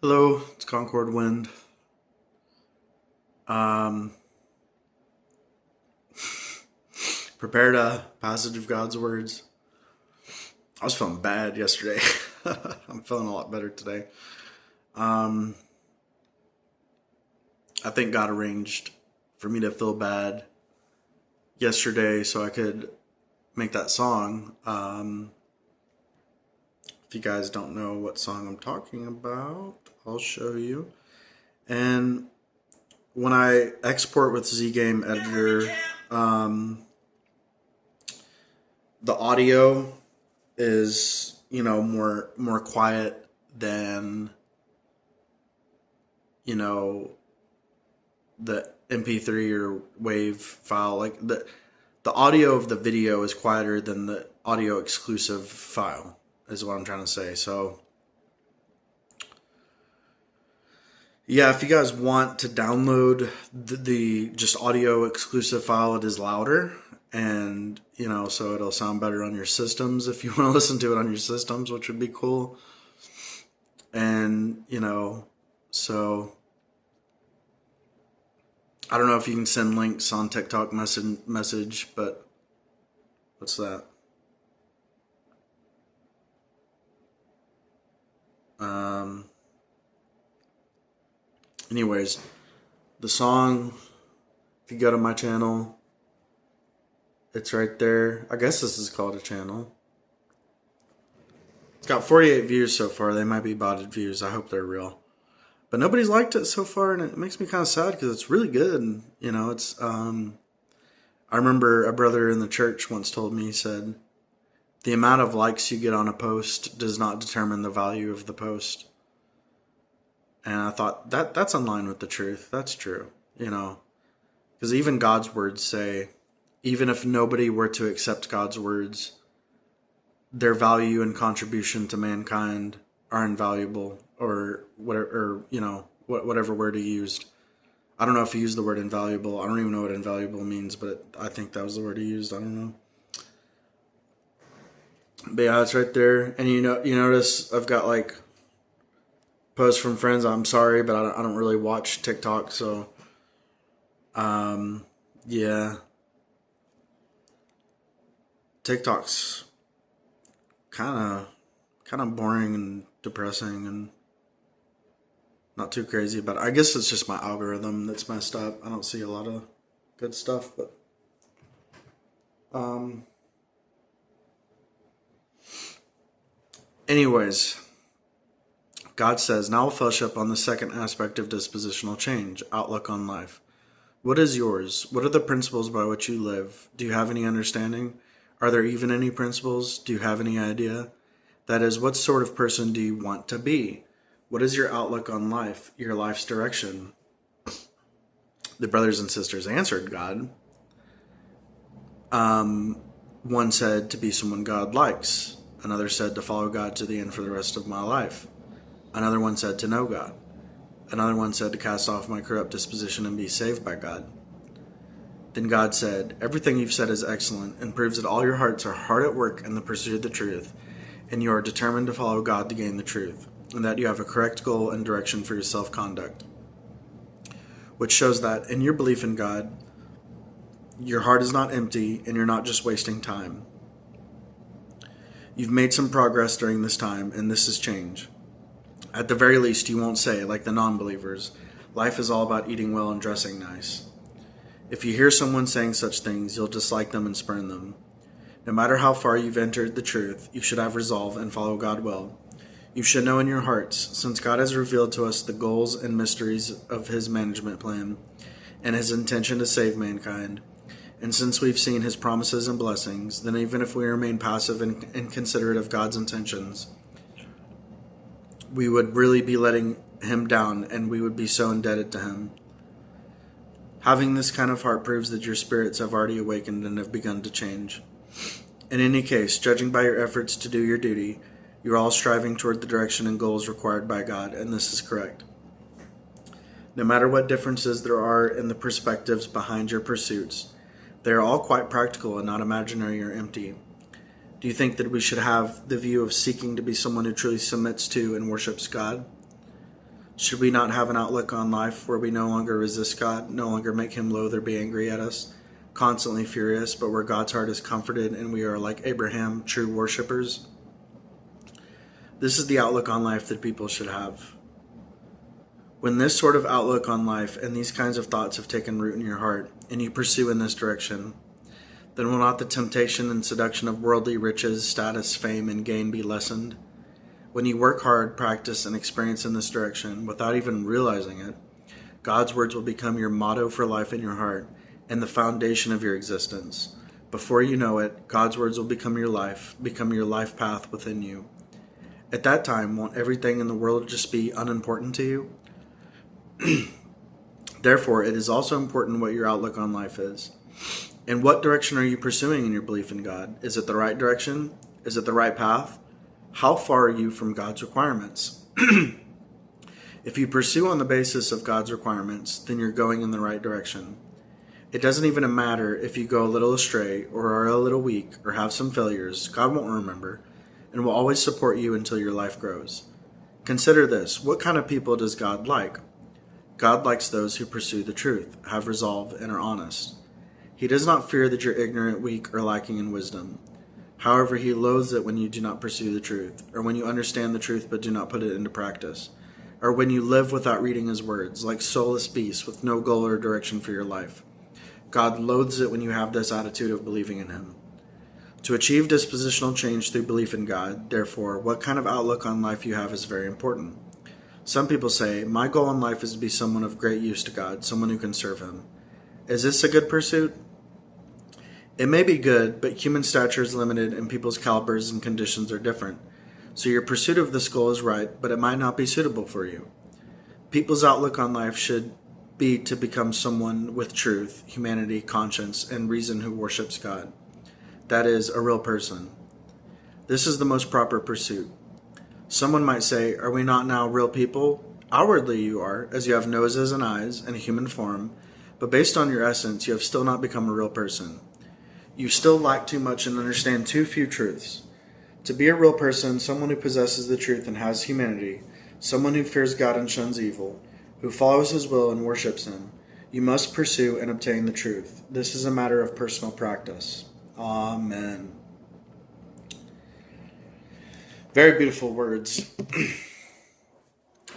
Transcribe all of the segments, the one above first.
Hello, it's Concord Wind. Um, Prepared a passage of God's words. I was feeling bad yesterday. I'm feeling a lot better today. Um, I think God arranged for me to feel bad yesterday so I could make that song. If you guys don't know what song I'm talking about, I'll show you. And when I export with ZGame Editor, um, the audio is more quiet than the MP3 or wave file. Like the audio of the video is quieter than the audio exclusive file is what I'm trying to say. So yeah, if you guys want to download the just audio exclusive file, it is louder, and so it'll sound better on your systems if you want to listen to it on your systems, which would be cool. And so I don't know if you can send links on TikTok message, but what's that? Anyways, the song, if you go to my channel, it's right there. I guess this is called a channel. It's got 48 views so far. They might be botted views. I hope they're real. But nobody's liked it so far, and it makes me kind of sad because it's really good. And, it's, I remember a brother in the church once told me, he said, the amount of likes you get on a post does not determine the value of the post. And I thought that's in line with the truth. That's true, because even God's words say, even if nobody were to accept God's words, their value and contribution to mankind are invaluable, or whatever, whatever word he used. I don't know if he used the word invaluable. I don't even know what invaluable means, but I think that was the word he used. I don't know. But yeah, it's right there. And you notice I've got like posts from friends. I'm sorry, but I don't really watch TikTok, so yeah. TikTok's kind of boring and depressing and not too crazy, but I guess it's just my algorithm that's messed up. I don't see a lot of good stuff, but anyways, God says, now we'll fellowship on the second aspect of dispositional change, outlook on life. What is yours? What are the principles by which you live? Do you have any understanding? Are there even any principles? Do you have any idea? That is, what sort of person do you want to be? What is your outlook on life, your life's direction? The brothers and sisters answered God. One said to be someone God likes. Another said to follow God to the end for the rest of my life. Another one said to know God. Another one said to cast off my corrupt disposition and be saved by God. Then God said, everything you've said is excellent and proves that all your hearts are hard at work in the pursuit of the truth, and you are determined to follow God to gain the truth, and that you have a correct goal and direction for your self-conduct, which shows that in your belief in God, your heart is not empty and you're not just wasting time. You've made some progress during this time, and this is change. At the very least, you won't say, like the non-believers, life is all about eating well and dressing nice. If you hear someone saying such things, you'll dislike them and spurn them. No matter how far you've entered the truth, you should have resolve and follow God well. You should know in your hearts, since God has revealed to us the goals and mysteries of his management plan and his intention to save mankind, and since we've seen his promises and blessings, then even if we remain passive and inconsiderate of God's intentions, we would really be letting him down, and we would be so indebted to him. Having this kind of heart proves that your spirits have already awakened and have begun to change. In any case, judging by your efforts to do your duty, you're all striving toward the direction and goals required by God, and this is correct. No matter what differences there are in the perspectives behind your pursuits, they are all quite practical and not imaginary or empty. Do you think that we should have the view of seeking to be someone who truly submits to and worships God? Should we not have an outlook on life where we no longer resist God, no longer make him loathe or be angry at us, constantly furious, but where God's heart is comforted and we are like Abraham, true worshipers? This is the outlook on life that people should have. When this sort of outlook on life and these kinds of thoughts have taken root in your heart and you pursue in this direction, then will not the temptation and seduction of worldly riches, status, fame, and gain be lessened? When you work hard, practice, and experience in this direction without even realizing it, God's words will become your motto for life in your heart and the foundation of your existence. Before you know it, God's words will become your life path within you. At that time, won't everything in the world just be unimportant to you? Therefore, it is also important what your outlook on life is. In what direction are you pursuing in your belief in God? Is it the right direction? Is it the right path? How far are you from God's requirements? If you pursue on the basis of God's requirements, then you're going in the right direction. It doesn't even matter if you go a little astray or are a little weak or have some failures. God won't remember and will always support you until your life grows. Consider this. What kind of people does God like? God likes those who pursue the truth, have resolve, and are honest. He does not fear that you're ignorant, weak, or lacking in wisdom. However, he loathes it when you do not pursue the truth, or when you understand the truth but do not put it into practice, or when you live without reading his words, like soulless beasts with no goal or direction for your life. God loathes it when you have this attitude of believing in him. To achieve dispositional change through belief in God, therefore, what kind of outlook on life you have is very important. Some people say, my goal in life is to be someone of great use to God, someone who can serve him. Is this a good pursuit? It may be good, but human stature is limited and people's calibers and conditions are different. So your pursuit of this goal is right, but it might not be suitable for you. People's outlook on life should be to become someone with truth, humanity, conscience, and reason who worships God. That is, a real person. This is the most proper pursuit. Someone might say, are we not now real people? Outwardly you are, as you have noses and eyes and a human form, but based on your essence, you have still not become a real person. You still lack too much and understand too few truths. To be a real person, someone who possesses the truth and has humanity, someone who fears God and shuns evil, who follows his will and worships him, you must pursue and obtain the truth. This is a matter of personal practice. Amen. Very beautiful words.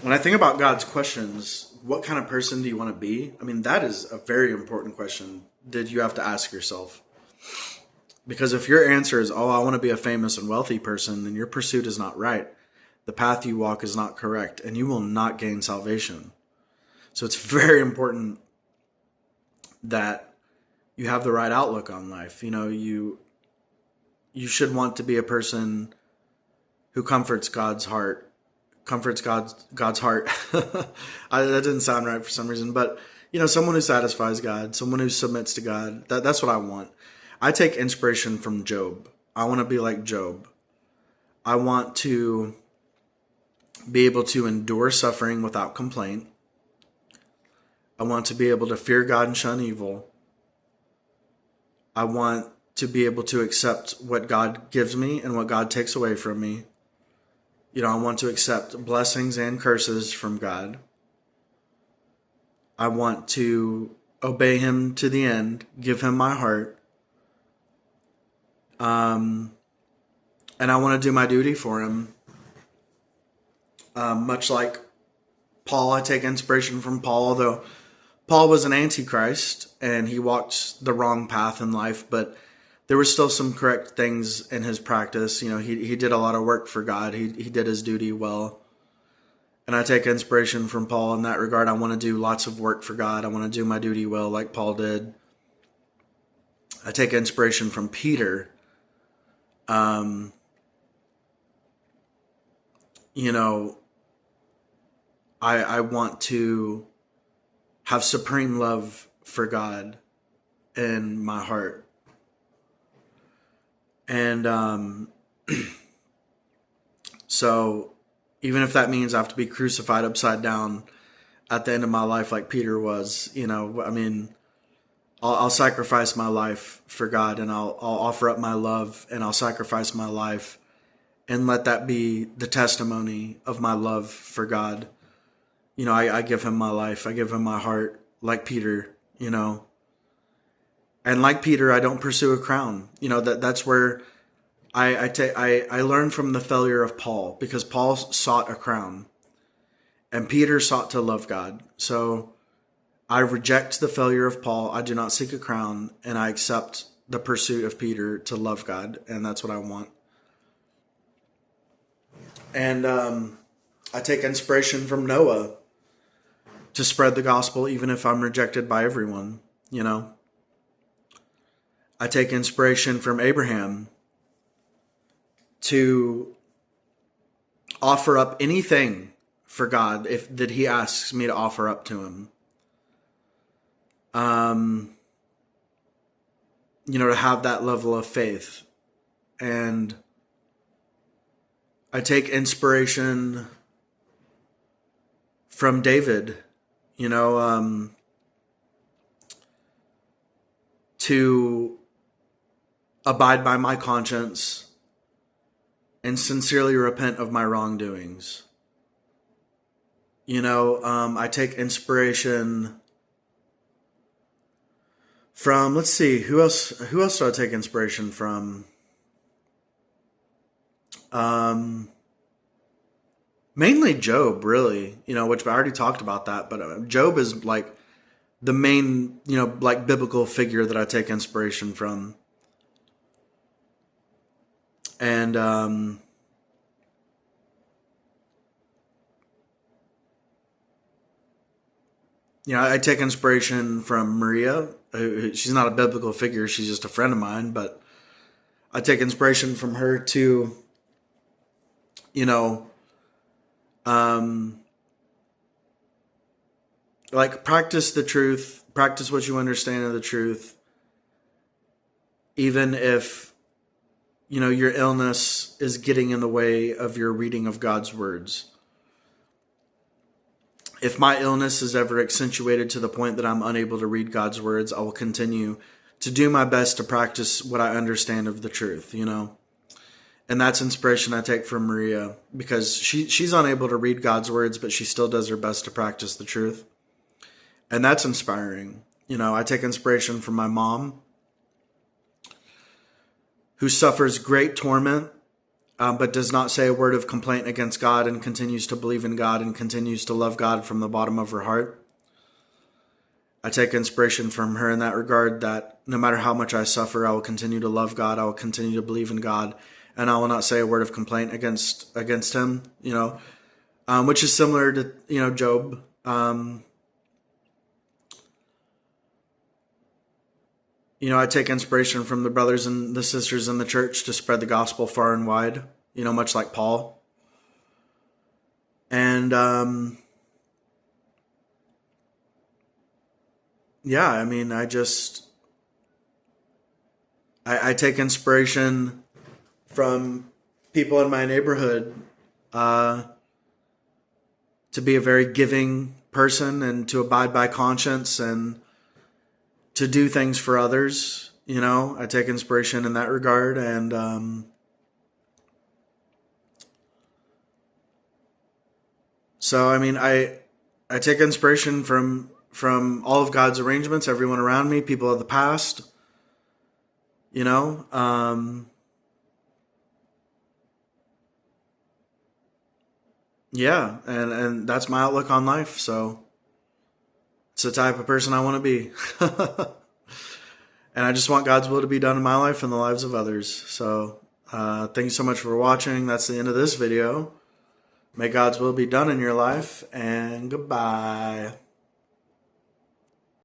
When I think about God's questions, what kind of person do you want to be? I mean, that is a very important question that you have to ask yourself. Because if your answer is, I want to be a famous and wealthy person, then your pursuit is not right. The path you walk is not correct, and you will not gain salvation. So it's very important that you have the right outlook on life. You know, you should want to be a person who comforts God's heart. Comforts God's heart. That didn't sound right for some reason, but you know, someone who satisfies God, someone who submits to God. That's what I want. I take inspiration from Job. I want to be like Job. I want to be able to endure suffering without complaint. I want to be able to fear God and shun evil. I want to be able to accept what God gives me and what God takes away from me. You know, I want to accept blessings and curses from God. I want to obey him to the end, give him my heart. And I want to do my duty for him. Much like Paul, I take inspiration from Paul, although Paul was an antichrist and he walked the wrong path in life, but there were still some correct things in his practice. You know, he did a lot of work for God. He did his duty well. And I take inspiration from Paul in that regard. I want to do lots of work for God. I want to do my duty well like Paul did. I take inspiration from Peter. You know, I want to have supreme love for God in my heart. And so even if that means I have to be crucified upside down at the end of my life like Peter was, you know, I mean, I'll sacrifice my life for God, and I'll offer up my love, and I'll sacrifice my life, and let that be the testimony of my love for God I give him my life. I give him my heart, like Peter, And like Peter, I don't pursue a crown. That's where I learned from the failure of Paul, because Paul sought a crown and Peter sought to love God. So I reject the failure of Paul. I do not seek a crown, and I accept the pursuit of Peter to love God. And that's what I want. And I take inspiration from Noah to spread the gospel, even if I'm rejected by everyone, I take inspiration from Abraham to offer up anything for God that he asks me to offer up to him. To have that level of faith. And I take inspiration from David, to abide by my conscience and sincerely repent of my wrongdoings. I take inspiration from, let's see, who else do I take inspiration from? Mainly Job, really, which I already talked about that, but Job is like the main, like biblical figure that I take inspiration from. And, I take inspiration from Maria. She's not a biblical figure. She's just a friend of mine, but I take inspiration from her to, like practice the truth, practice what you understand of the truth, even if, your illness is getting in the way of your reading of God's words. If my illness is ever accentuated to the point that I'm unable to read God's words, I will continue to do my best to practice what I understand of the truth, And that's inspiration I take from Maria, because she's unable to read God's words, but she still does her best to practice the truth. And that's inspiring. I take inspiration from my mom, who suffers great torment, but does not say a word of complaint against God, and continues to believe in God and continues to love God from the bottom of her heart. I take inspiration from her in that regard, that no matter how much I suffer, I will continue to love God. I will continue to believe in God, and I will not say a word of complaint against him, which is similar to, Job. I take inspiration from the brothers and the sisters in the church to spread the gospel far and wide, much like Paul. And, I take inspiration from people in my neighborhood, to be a very giving person and to abide by conscience and to do things for others. I take inspiration in that regard. And, I take inspiration from all of God's arrangements, everyone around me, people of the past, and that's my outlook on life. So it's the type of person I want to be. And I just want God's will to be done in my life and the lives of others. So thank you so much for watching. That's the end of this video. May God's will be done in your life, and goodbye.